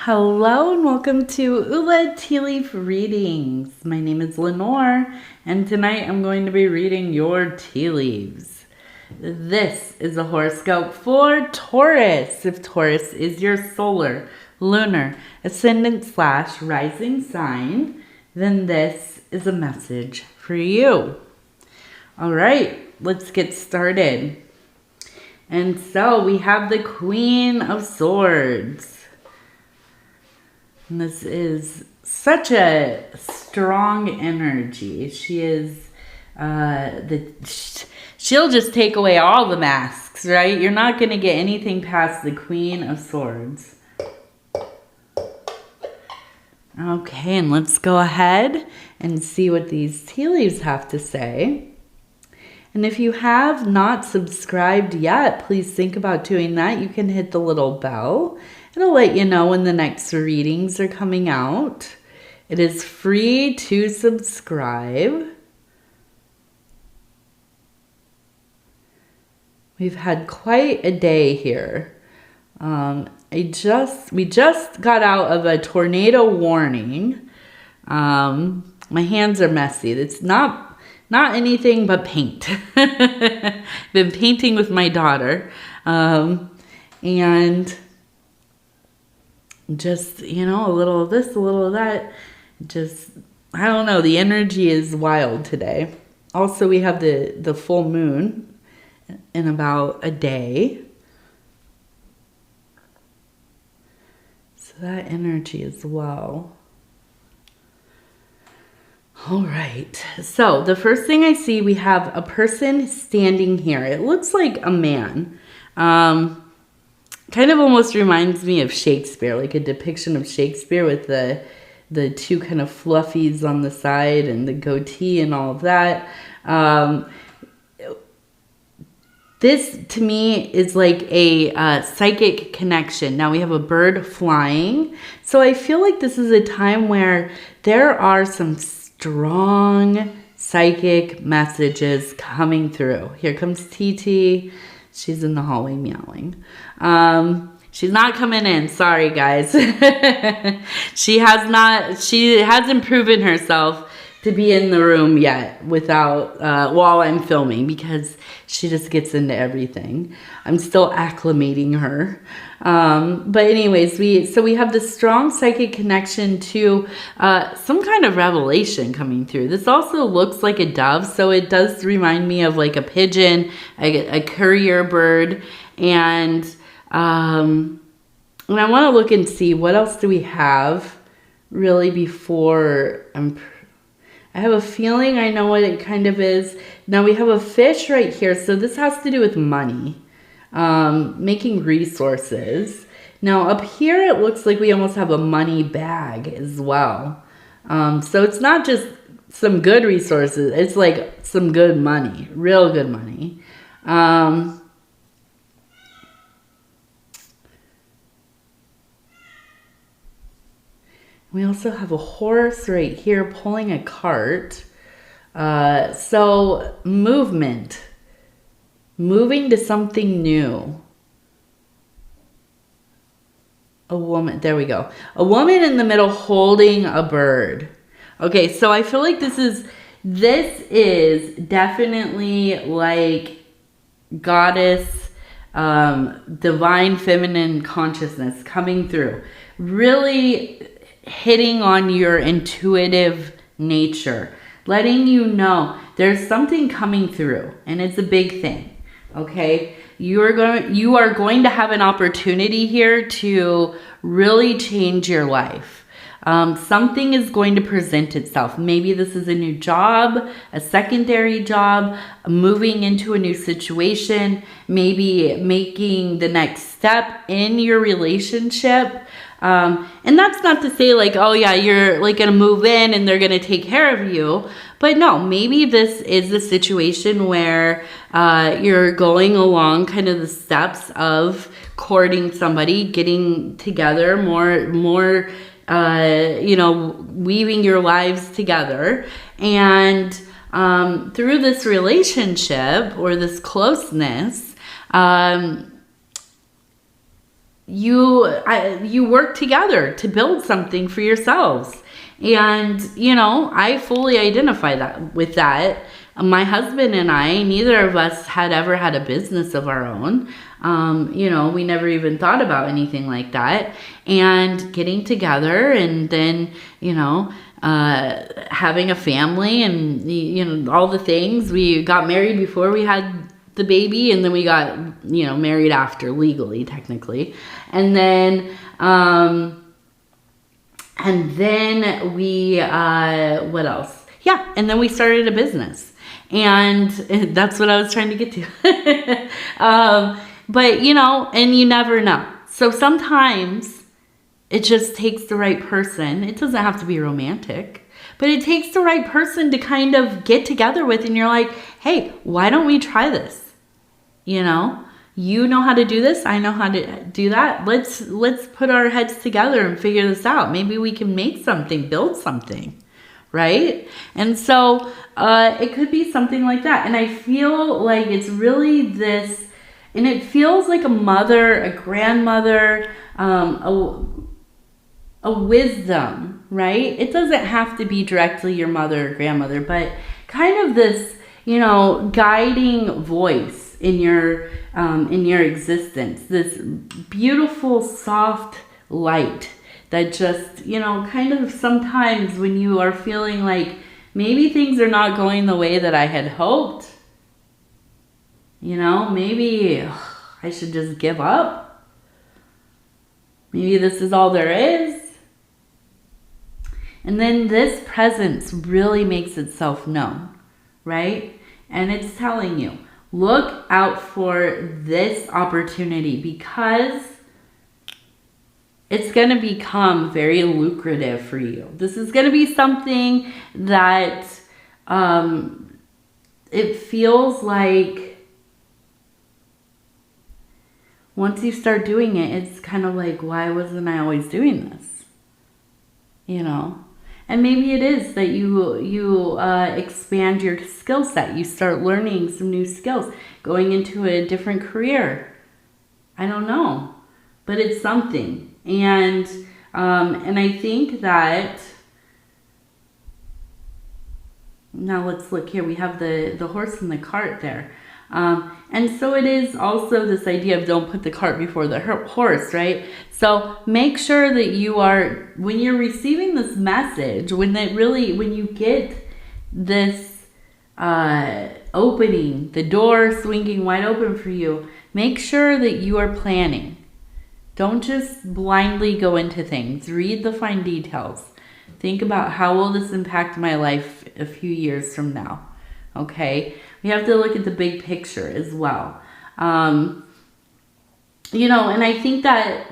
Hello and welcome to Ula Tea Leaf Readings. My name is Lenore and tonight I'm going to be reading your tea leaves. This is a horoscope for Taurus. If Taurus is your solar, lunar, ascendant / rising sign, then this is a message for you. All right, let's get started. And so we have the Queen of Swords. And this is such a strong energy. She is, she'll just take away all the masks, right? You're not going to get anything past the Queen of Swords. Okay, and let's go ahead and see what these tea leaves have to say. And if you have not subscribed yet, please think about doing that. You can hit the little bell. It'll let you know when the next readings are coming out. It is free to subscribe. We've had quite a day here. We just got out of a tornado warning. My hands are messy. It's not anything but paint. Been painting with my daughter. And just, a little of this, a little of that. Just, I don't know. The energy is wild today. Also, we have the full moon in about a day. So that energy as well. All right. So the first thing I see, we have a person standing here. It looks like a man. Kind of almost reminds me of Shakespeare, like a depiction of Shakespeare with the two kind of fluffies on the side and the goatee and all of that. This, to me, is like a psychic connection. Now, we have a bird flying. So I feel like this is a time where there are some strong psychic messages coming through. Here comes TT. She's in the hallway meowing. She's not coming in. Sorry, guys. She hasn't proven herself to be in the room yet without while I'm filming, because she just gets into everything. I'm still acclimating her. But anyways, we have this strong psychic connection to some kind of revelation coming through. This also looks like a dove, so it does remind me of like a pigeon, a courier bird, and I want to look and see what else do we have really before I have a feeling I know what it kind of is. Now we have a fish right here. So this has to do with money, making resources. Now up here, it looks like we almost have a money bag as well. So it's not just some good resources. It's like some good money, real good money. We also have a horse right here pulling a cart. So movement, moving to something new. A woman, there we go. A woman in the middle holding a bird. Okay, so I feel like this is definitely like goddess, divine feminine consciousness coming through. Really hitting on your intuitive nature, letting you know there's something coming through, and it's a big thing. Okay, you are going to have an opportunity here to really change your life. Something is going to present itself. Maybe this is a new job, a secondary job, moving into a new situation, maybe making the next step in your relationship. And that's not to say like, oh yeah, you're like going to move in and they're going to take care of you. But no, maybe this is a situation where you're going along kind of the steps of courting somebody, getting together, more weaving your lives together. And through this relationship or this closeness, you work together to build something for yourselves. And, you know, I fully identify that with that. My husband and I, neither of us had ever had a business of our own. You know, we never even thought about anything like that. And getting together and then, you know, having a family and, you know, all the things. We got married before we had the baby, and then we got, you know, married after, legally, technically. And then we, what else? Yeah, and then we started a business. And that's what I was trying to get to. But, you know, and you never know. So sometimes it just takes the right person. It doesn't have to be romantic, but it takes the right person to kind of get together with, and you're like, hey, why don't we try this? You know how to do this. I know how to do that. Let's put our heads together and figure this out. Maybe we can make something, build something, right? And so it could be something like that. And I feel like it's really this, and it feels like a mother, a grandmother, a wisdom, right? It doesn't have to be directly your mother or grandmother, but kind of this, you know, guiding voice in your existence, this beautiful soft light that just, you know, kind of sometimes when you are feeling like maybe things are not going the way that I had hoped, you know, maybe I should just give up, maybe this is all there is. And then this presence really makes itself known, right? And it's telling you, look out for this opportunity because it's going to become very lucrative for you. This is going to be something that it feels like once you start doing it, it's kind of like, why wasn't I always doing this? You know? And maybe it is that you expand your skill set. You start learning some new skills, going into a different career. I don't know, but it's something. And I think that, now let's look here. We have the horse and the cart there. And so it is also this idea of don't put the cart before the horse, right? So make sure that you are, when you're receiving this message, when you get this opening, the door swinging wide open for you, make sure that you are planning. Don't just blindly go into things. Read the fine details. Think about, how will this impact my life a few years from now? Okay? We have to look at the big picture as well. You know, and I think that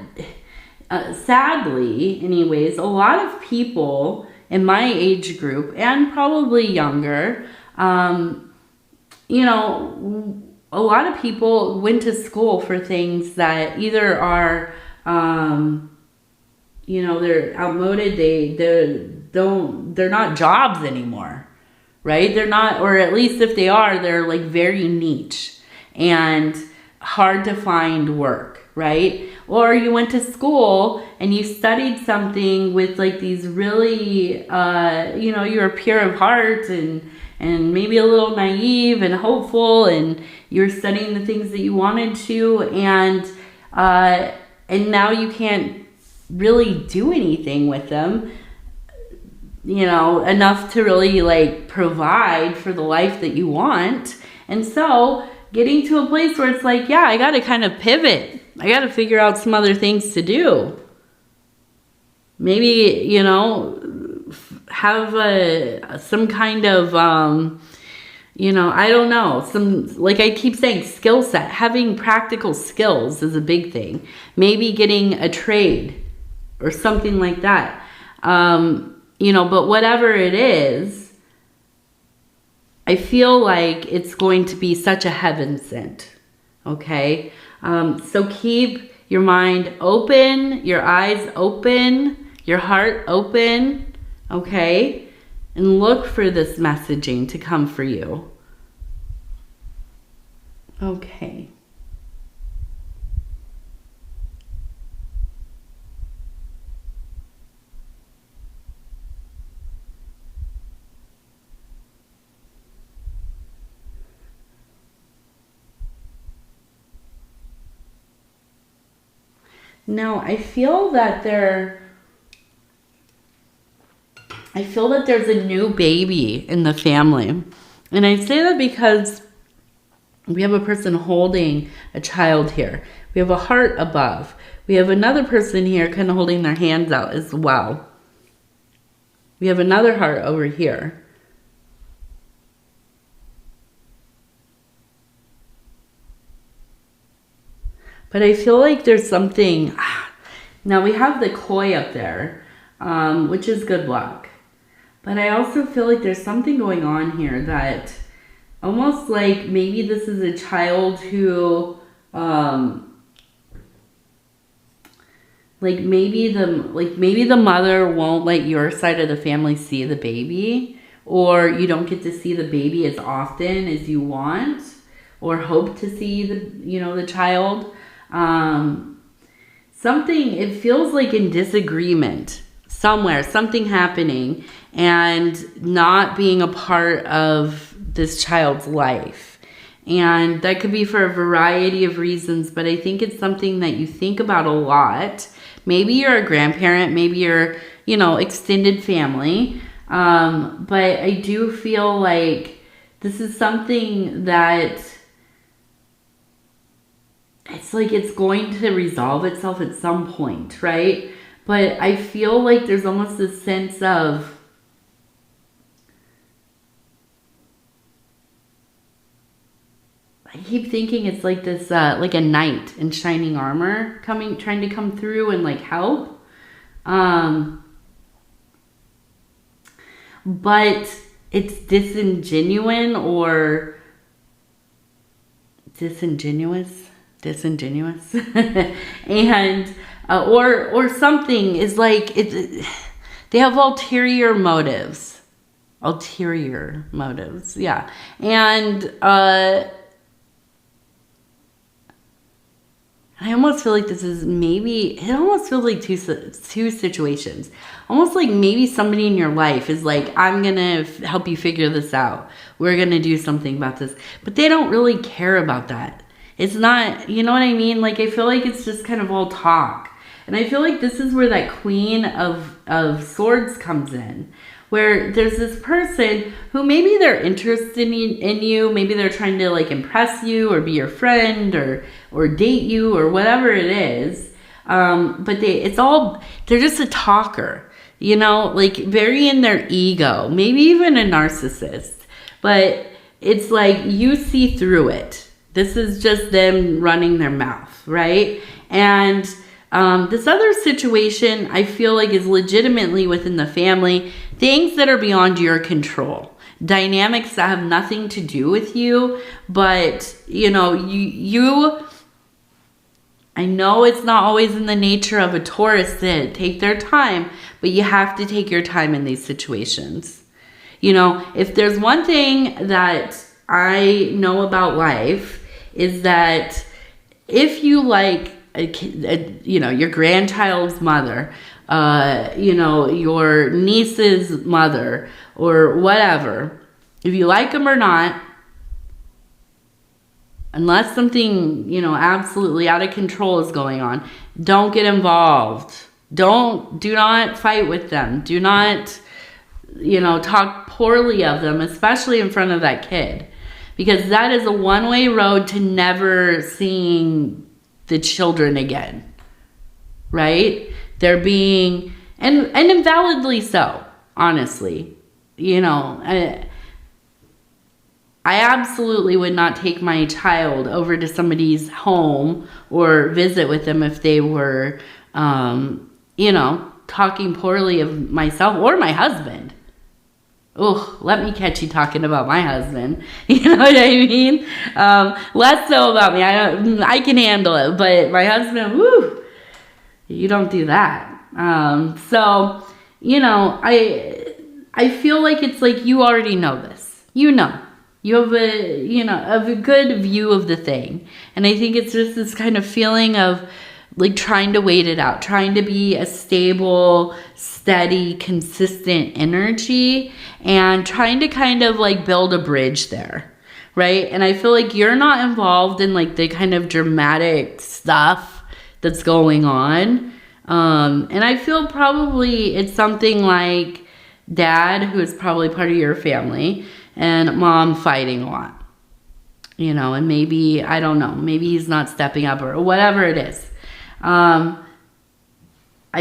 sadly, anyways, a lot of people in my age group and probably younger, you know, a lot of people went to school for things that either are, you know, they're outmoded, they're not jobs anymore, right? They're not, or at least if they are, they're like very niche and hard to find work, right? Or you went to school and you studied something with like these really, you know, you're pure of heart and maybe a little naive and hopeful, and you're studying the things that you wanted to, and now you can't really do anything with them, you know, enough to really like provide for the life that you want. And so getting to a place where it's like, yeah, I got to kind of pivot. I got to figure out some other things to do. Maybe, you know, have some kind of, you know, I don't know, some, like I keep saying, skill set. Having practical skills is a big thing. Maybe getting a trade or something like that. You know, but whatever it is, I feel like it's going to be such a heaven sent. Okay? So keep your mind open, your eyes open, your heart open, okay? And look for this messaging to come for you. Okay. Now, I feel that there's a new baby in the family. And I say that because we have a person holding a child here. We have a heart above. We have another person here kind of holding their hands out as well. We have another heart over here. But I feel like there's something. Now we have the koi up there, which is good luck. But I also feel like there's something going on here that almost like maybe this is a child who, maybe the mother won't let your side of the family see the baby, or you don't get to see the baby as often as you want or hope to see the child. It feels like in disagreement somewhere, something happening and not being a part of this child's life. And that could be for a variety of reasons, but I think it's something that you think about a lot. Maybe you're a grandparent, maybe you're, extended family. But I do feel like this is something that it's like it's going to resolve itself at some point, right? But I feel like there's almost this sense of I keep thinking it's like this, like a knight in shining armor trying to come through and like help. But it's disingenuous, and or something is like they have ulterior motives, yeah. And I almost feel like this is it almost feels like two situations. Almost like maybe somebody in your life is like, I'm going to help you figure this out. We're going to do something about this. But they don't really care about that. It's not, you know what I mean? Like, I feel like it's just kind of all talk. And I feel like this is where that Queen of Swords comes in. Where there's this person who maybe they're interested in you, maybe they're trying to like impress you or be your friend or date you or whatever it is. But they're just a talker, like very in their ego, maybe even a narcissist. But it's like you see through it. This is just them running their mouth, right? And this other situation I feel like is legitimately within the family. Things that are beyond your control. Dynamics that have nothing to do with you. But, I know it's not always in the nature of a Taurus to take their time. But you have to take your time in these situations. If there's one thing that I know about life is that if you like your grandchild's mother, your niece's mother or whatever, if you like them or not, unless something, absolutely out of control is going on, don't get involved. Do not fight with them. Do not, talk poorly of them, especially in front of that kid, because that is a one-way road to never seeing the children again, right? They're being, and invalidly so, honestly. I absolutely would not take my child over to somebody's home or visit with them if they were, talking poorly of myself or my husband. Oh, let me catch you talking about my husband. You know what I mean? Less so about me. I can handle it, but my husband, woo, you don't do that. So, I feel like it's like you already know this. You have a good view of the thing. And I think it's just this kind of feeling of like trying to wait it out, trying to be a stable, steady, consistent energy and trying to kind of like build a bridge there, right? And I feel like you're not involved in like the kind of dramatic stuff that's going on. And I feel probably it's something like dad, who is probably part of your family, and mom fighting a lot. You know, and maybe, I don't know, maybe he's not stepping up or whatever it is. I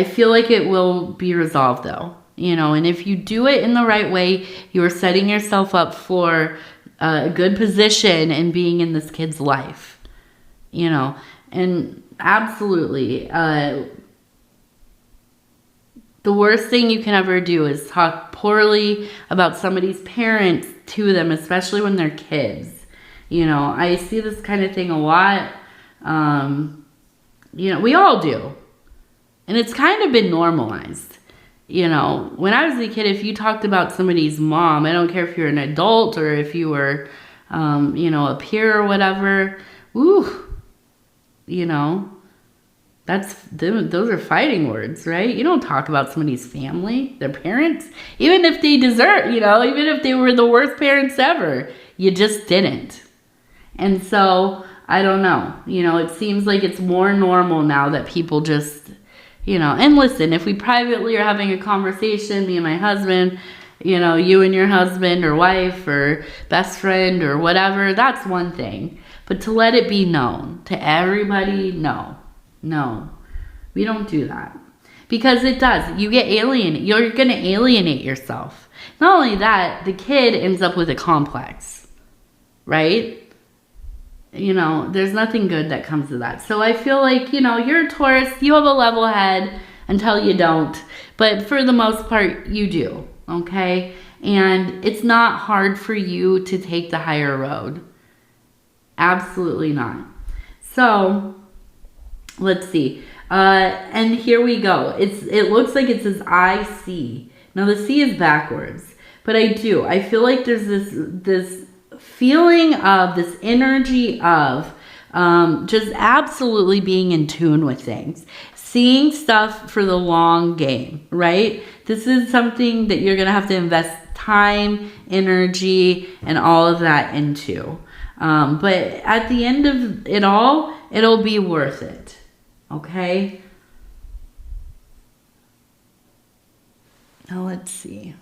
feel like it will be resolved though, you know, and if you do it in the right way, you are setting yourself up for a good position in being in this kid's life, you know, and absolutely, the worst thing you can ever do is talk poorly about somebody's parents to them, especially when they're kids. You know, I see this kind of thing a lot. You know, we all do. And it's kind of been normalized. You know, when I was a kid, if you talked about somebody's mom, I don't care if you're an adult or if you were, you know, a peer or whatever, ooh, you know, those are fighting words, right? You don't talk about somebody's family, their parents, even if they deserve, you know, even if they were the worst parents ever, you just didn't. And so, I don't know, you know, it seems like it's more normal now that people just, you know, and listen, if we privately are having a conversation, me and my husband, you know, you and your husband or wife or best friend or whatever, that's one thing. But to let it be known to everybody, no, we don't do that. Because it does. You get alienated. You're going to alienate yourself. Not only that, the kid ends up with a complex, right? You know, there's nothing good that comes of that. So I feel like, you know, you're a Taurus, you have a level head until you don't. But for the most part, you do, okay? And it's not hard for you to take the higher road. Absolutely not. So, let's see. And here we go. It looks like it says I see. Now the C is backwards. But I feel like there's this feeling of this energy of just absolutely being in tune with things, seeing stuff for the long game, right? This is something that you're going to have to invest time, energy, and all of that into. But at the end of it all, it'll be worth it, okay? Now let's see.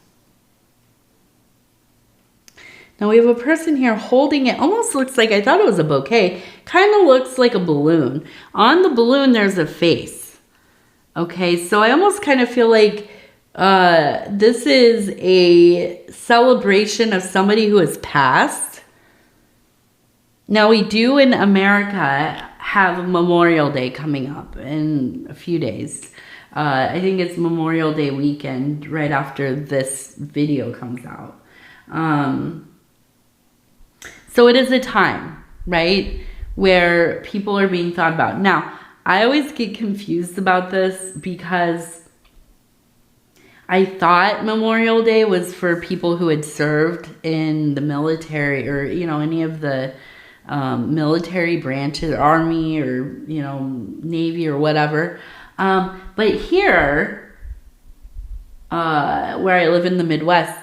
Now we have a person here holding it. Almost looks like, I thought it was a bouquet. Kind of looks like a balloon. On the balloon, there's a face. Okay, so I almost kind of feel like this is a celebration of somebody who has passed. Now we do in America have Memorial Day coming up in a few days. I think it's Memorial Day weekend right after this video comes out. So it is a time, right, where people are being thought about. Now, I always get confused about this because I thought Memorial Day was for people who had served in the military or, you know, any of the military branches, Army or, you know, Navy or whatever. But here, where I live in the Midwest,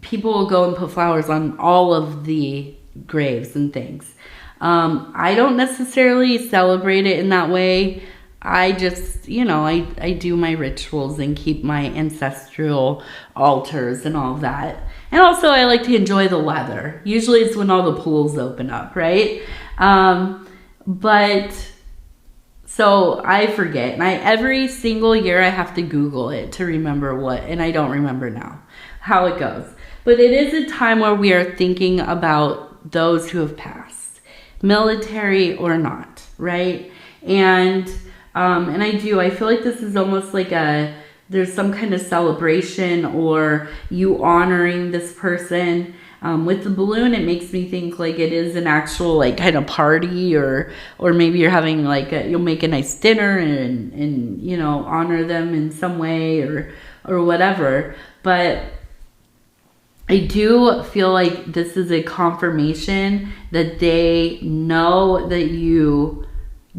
people will go and put flowers on all of the graves and things. I don't necessarily celebrate it in that way. I just, you know, I do my rituals and keep my ancestral altars and all of that. And also I like to enjoy the weather. Usually it's when all the pools open up, right? But so I forget. And every single year I have to Google it to remember what, and I don't remember now how it goes. But it is a time where we are thinking about those who have passed, military or not, right? And I feel like this is almost like there's some kind of celebration or you honoring this person. With the balloon, it makes me think like it is an actual like kind of party or maybe you're having like you'll make a nice dinner and you know, honor them in some way or whatever. But I do feel like this is a confirmation that they know that you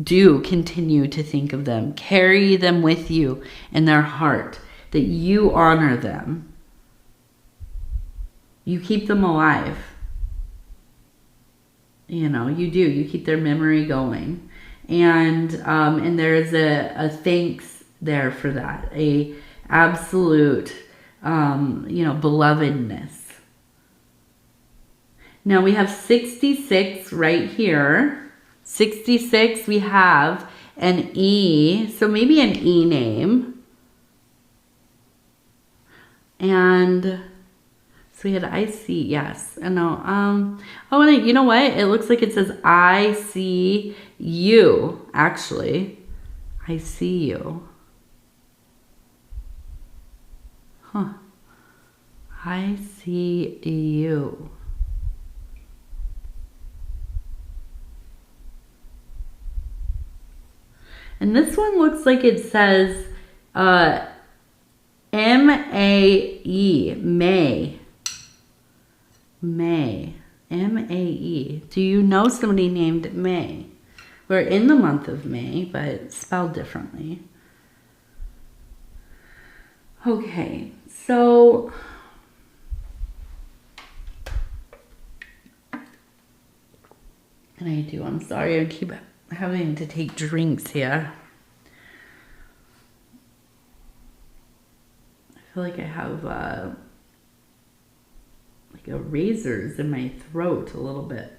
do continue to think of them, carry them with you in their heart, that you honor them. You keep them alive. You know, you do. You keep their memory going. And there's a thanks there for that, a absolute, belovedness. Now we have 66 right here. 66, we have an E, so maybe an E name. And so we had I see, yes. And no, and you know what? It looks like it says I see you, actually. I see you. Huh. I see you. And this one looks like it says M-A-E, May. May. M-A-E. Do you know somebody named May? We're in the month of May, but spelled differently. Okay, so I'm sorry, I keep having to take drinks here. I feel like I have like razors in my throat a little bit.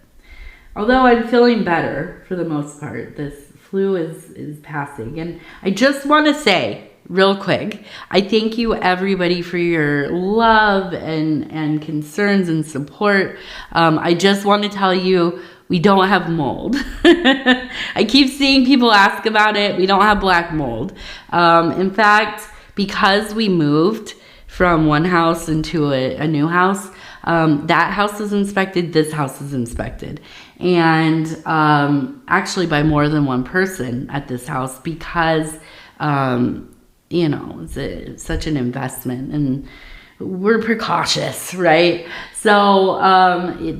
Although I'm feeling better for the most part. This flu is passing. And I just want to say real quick, I thank you everybody for your love and concerns and support. I just want to tell you, we don't have mold. I keep seeing people ask about it. We don't have black mold. In fact, because we moved from one house into a new house, that house is inspected, this house is inspected. And actually by more than one person at this house because, it's such an investment and we're precautious, right? So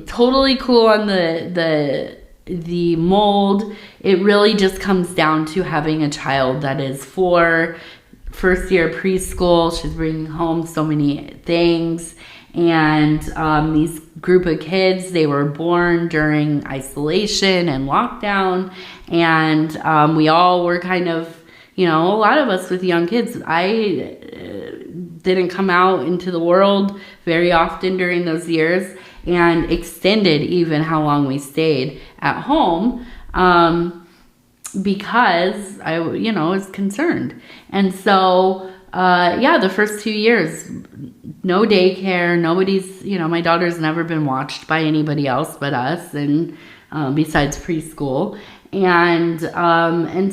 totally cool on the mold. It really just comes down to having a child that is first year preschool. She's bringing home so many things. And these group of kids, they were born during isolation and lockdown. And we all were kind of, a lot of us with young kids. I didn't come out into the world very often during those years and extended even how long we stayed at home because I, was concerned. And so, the first 2 years, no daycare, nobody's, my daughter's never been watched by anybody else but us and besides preschool. And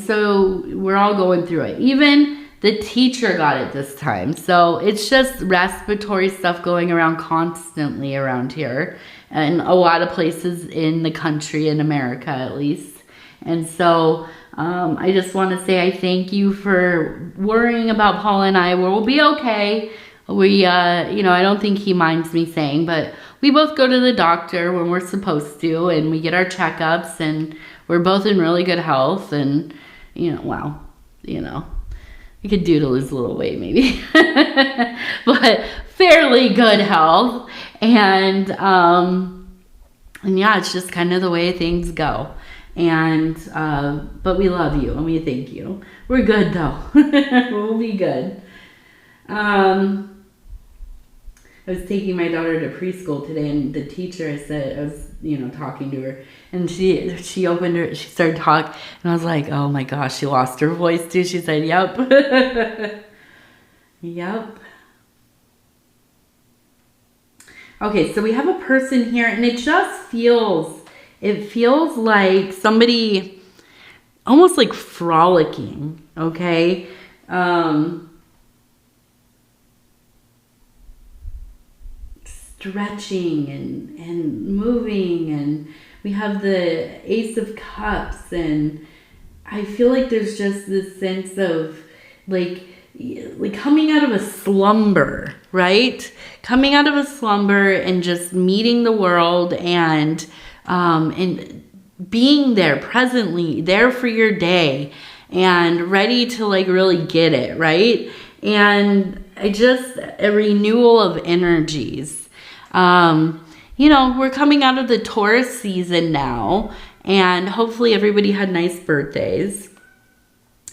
so we're all going through it. Even the teacher got it this time. So it's just respiratory stuff going around constantly around here and a lot of places in the country, in America at least. And so I just want to say I thank you for worrying about Paul and I. We'll be okay. We, I don't think he minds me saying, but we both go to the doctor when we're supposed to and we get our checkups and we're both in really good health and, we could do to lose a little weight maybe, but fairly good health. And yeah, it's just kind of the way things go. And, but we love you and we thank you. We're good though. We'll be good. I was taking my daughter to preschool today and the teacher, I was talking to her and she opened her, she started talking and I was like, oh my gosh, she lost her voice too. She said, yep. Yep. Okay, so we have a person here and it feels like somebody almost like frolicking, okay? Stretching and moving, and we have the Ace of Cups, and I feel like there's just this sense of like coming out of a slumber, right? Coming out of a slumber and just meeting the world and being there presently, there for your day and ready to like really get it, right? And a renewal of energies. We're coming out of the Taurus season now, And hopefully everybody had nice birthdays.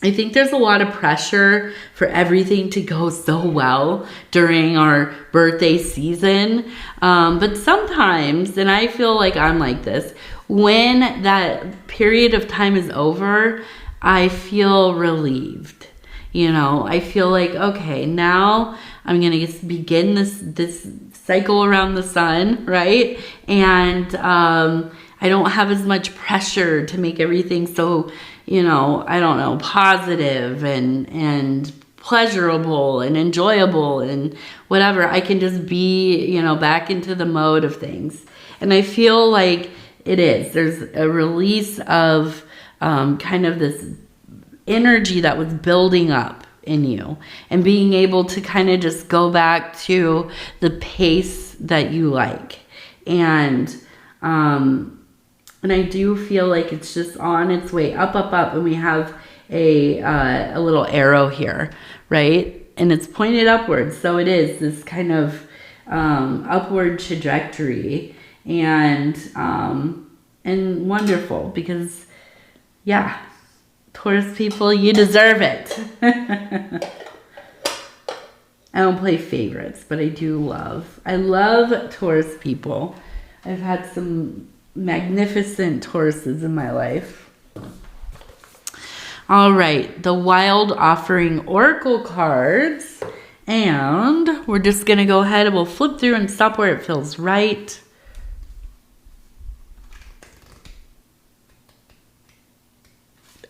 I think there's a lot of pressure for everything to go so well during our birthday season. But sometimes, and I feel like I'm like this, when that period of time is over, I feel relieved. You know, I feel like, okay, now I'm going to begin this cycle around the sun, right? And I don't have as much pressure to make everything so, you know, I don't know, positive and pleasurable and enjoyable and whatever. I can just be, you know, back into the mode of things. And I feel like it is. There's a release of kind of this energy that was building up in you and being able to kind of just go back to the pace that you like. And I do feel like it's just on its way up, up, up. And we have a little arrow here, right? And it's pointed upwards. So it is this kind of upward trajectory and wonderful because, yeah, Taurus people, you deserve it. I don't play favorites, but I love Taurus people. I've had some magnificent Tauruses in my life. All right, the Wild Offering Oracle cards. And we're just going to go ahead and we'll flip through and stop where it feels right.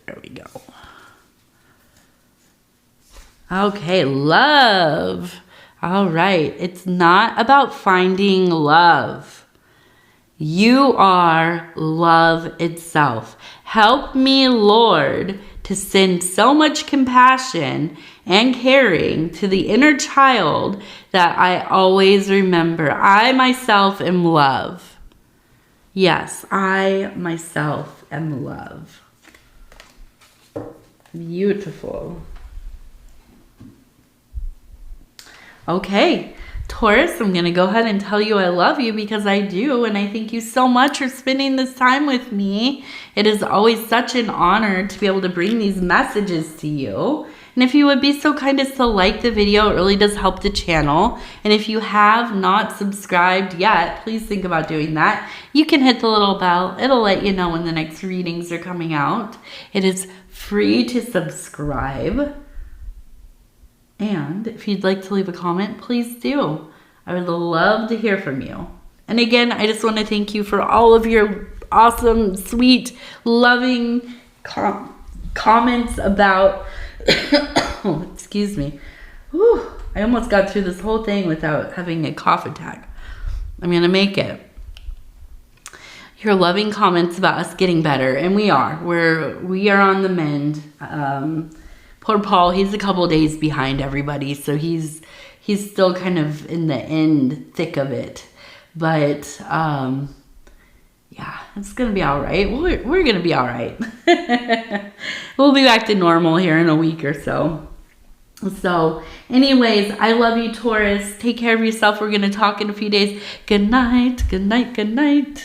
There we go. Okay, love. All right, it's not about finding love. You are love itself. Help me, Lord, to send so much compassion and caring to the inner child that I always remember. I myself am love. Yes, I myself am love. Beautiful. Okay, Taurus, I'm going to go ahead and tell you I love you because I do, and I thank you so much for spending this time with me. It is always such an honor to be able to bring these messages to you. And if you would be so kind as to like the video, it really does help the channel. And if you have not subscribed yet, please think about doing that. You can hit the little bell. It'll let you know when the next readings are coming out. It is free to subscribe. And if you'd like to leave a comment, please do. I would love to hear from you. And again, I just want to thank you for all of your awesome, sweet, loving comments about... oh, excuse me. Whew, I almost got through this whole thing without having a cough attack. I'm going to make it. Your loving comments about us getting better. And we are. We are on the mend. Poor Paul, he's a couple days behind everybody, so he's still kind of in the end thick of it. But yeah, it's gonna be all right. We're gonna be all right. We'll be back to normal here in a week or so. So, anyways, I love you, Taurus. Take care of yourself. We're gonna talk in a few days. Good night. Good night. Good night.